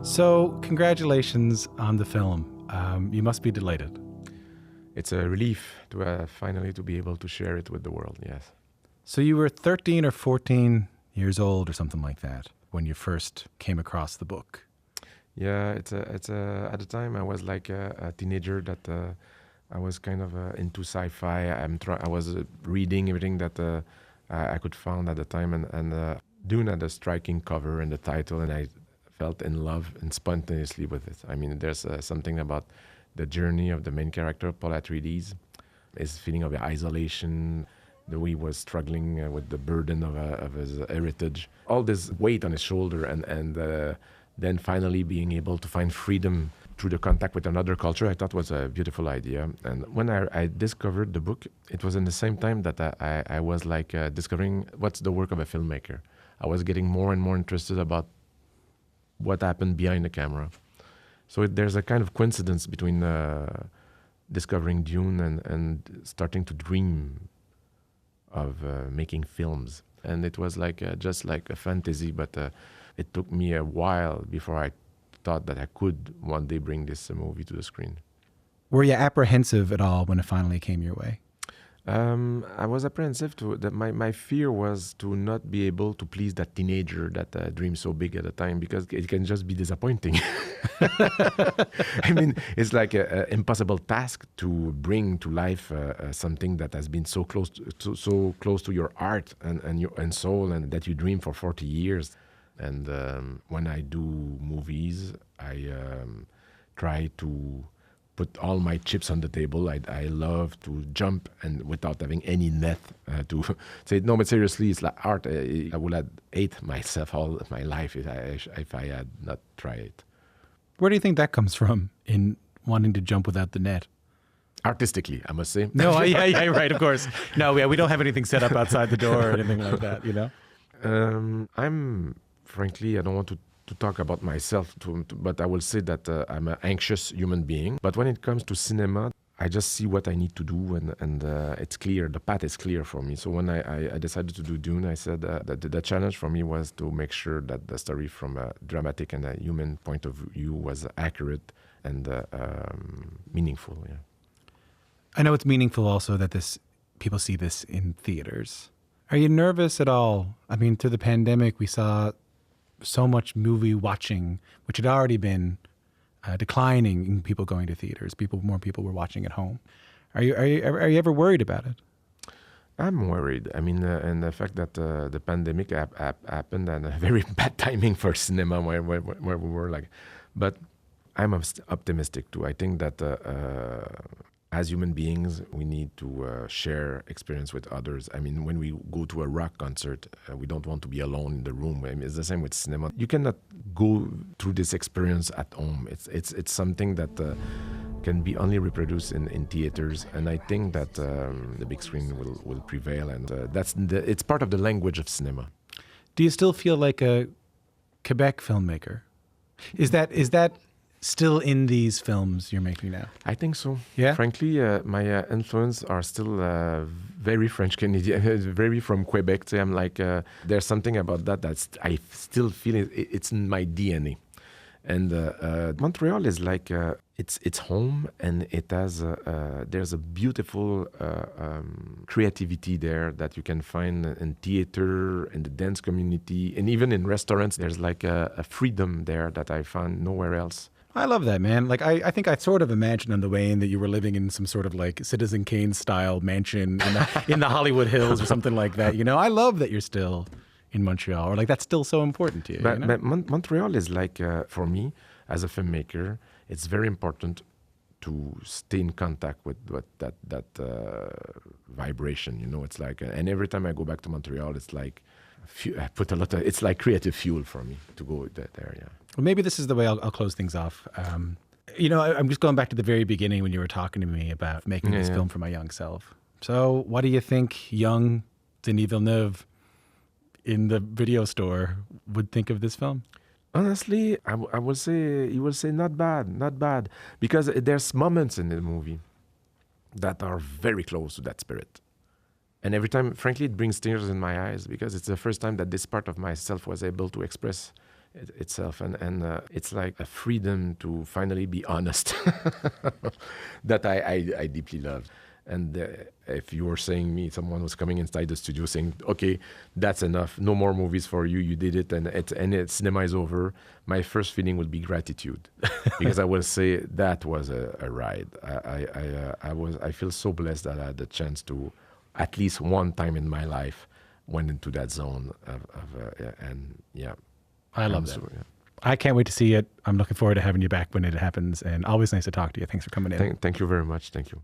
So, congratulations on the film. You must be delighted. It's a relief to finally to be able to share it with the world, yes. So you were 13 or 14 years old or something like that when you first came across the book. Yeah, at the time I was like a teenager that I was kind of into sci-fi. I was reading everything that I could find at the time, and Dune had a striking cover and the title, and I felt in love and spontaneously with it. I mean, there's something about the journey of the main character, Paul Atreides, his feeling of isolation, the way he was struggling with the burden of his heritage, all this weight on his shoulder, and then finally being able to find freedom through the contact with another culture, I thought was a beautiful idea. And when I discovered the book, it was in the same time that I was like discovering what's the work of a filmmaker. I was getting more and more interested about what happened behind the camera. So there's a kind of coincidence between discovering Dune and starting to dream of making films. And it was like just like a fantasy, but it took me a while before I thought that I could one day bring this movie to the screen. Were you apprehensive at all when it finally came your way? I was apprehensive that my fear was to not be able to please that teenager that dreams so big at the time, because it can just be disappointing. I mean, it's like an impossible task to bring to life something that has been so close to your heart and soul, and that you dream for 40 years. And when I do movies, I try to put all my chips on the table. I love to jump and without having any net to say, no, but seriously, it's like art. I would have ate myself all my life if I had not tried it. Where do you think that comes from in wanting to jump without the net? Artistically, I must say. No, yeah, right, of course. No, yeah, we don't have anything set up outside the door or anything like that, you know? Frankly, I don't want to talk about myself, but I will say that I'm an anxious human being. But when it comes to cinema, I just see what I need to do, and it's clear. The path is clear for me. So when I decided to do Dune, I said that the challenge for me was to make sure that the story from a dramatic and a human point of view was accurate and meaningful. Yeah. I know it's meaningful also that people see this in theaters. Are you nervous at all? I mean, through the pandemic, we saw so much movie watching, which had already been declining in people going to theaters. More people were watching at home. Are you ever worried about it? I'm worried. I mean, and the fact that the pandemic happened and a very bad timing for cinema where we were like, but I'm optimistic too. I think that as human beings, we need to share experience with others. I mean, when we go to a rock concert, we don't want to be alone in the room. I mean, it's the same with cinema. You cannot go through this experience at home. It's something that can be only reproduced in theaters. And I think that the big screen will prevail. And it's part of the language of cinema. Do you still feel like a Quebec filmmaker? Is that still in these films you're making now? I think so. Yeah? Frankly, my influence are still very French-Canadian, very from Quebec. So I'm like, there's something about that I still feel it's in my DNA. And Montreal is like, it's home, and it has, there's a beautiful creativity there that you can find in theater, in the dance community, and even in restaurants. There's like a freedom there that I found nowhere else. I love that, man. Like, I think I sort of imagined on the way in that you were living in some sort of like Citizen Kane style mansion in the Hollywood Hills or something like that. You know, I love that you're still in Montreal, or like that's still so important to you. But, you know? but Montreal is like, for me, as a filmmaker, it's very important to stay in contact with that vibration. You know, it's like, and every time I go back to Montreal, it's like, I put it's like creative fuel for me to go there, yeah. Well, maybe this is the way I'll close things off. You know, I'm just going back to the very beginning when you were talking to me about making this film for my young self. So what do you think young Denis Villeneuve in the video store would think of this film? Honestly, I will say, he will say not bad, because there's moments in the movie that are very close to that spirit. And every time, frankly, it brings tears in my eyes, because it's the first time that this part of myself was able to express itself, and it's like a freedom to finally be honest that I deeply love. And if you were saying me, someone was coming inside the studio saying, okay, that's enough, no more movies for you, you did it, and cinema is over, my first feeling would be gratitude. Because I will say that was a ride. I feel so blessed that I had the chance to, at least one time in my life, went into that zone and yeah. I love that. I can't wait to see it. I'm looking forward to having you back when it happens, and always nice to talk to you. Thanks for coming in. Thank you very much. Thank you.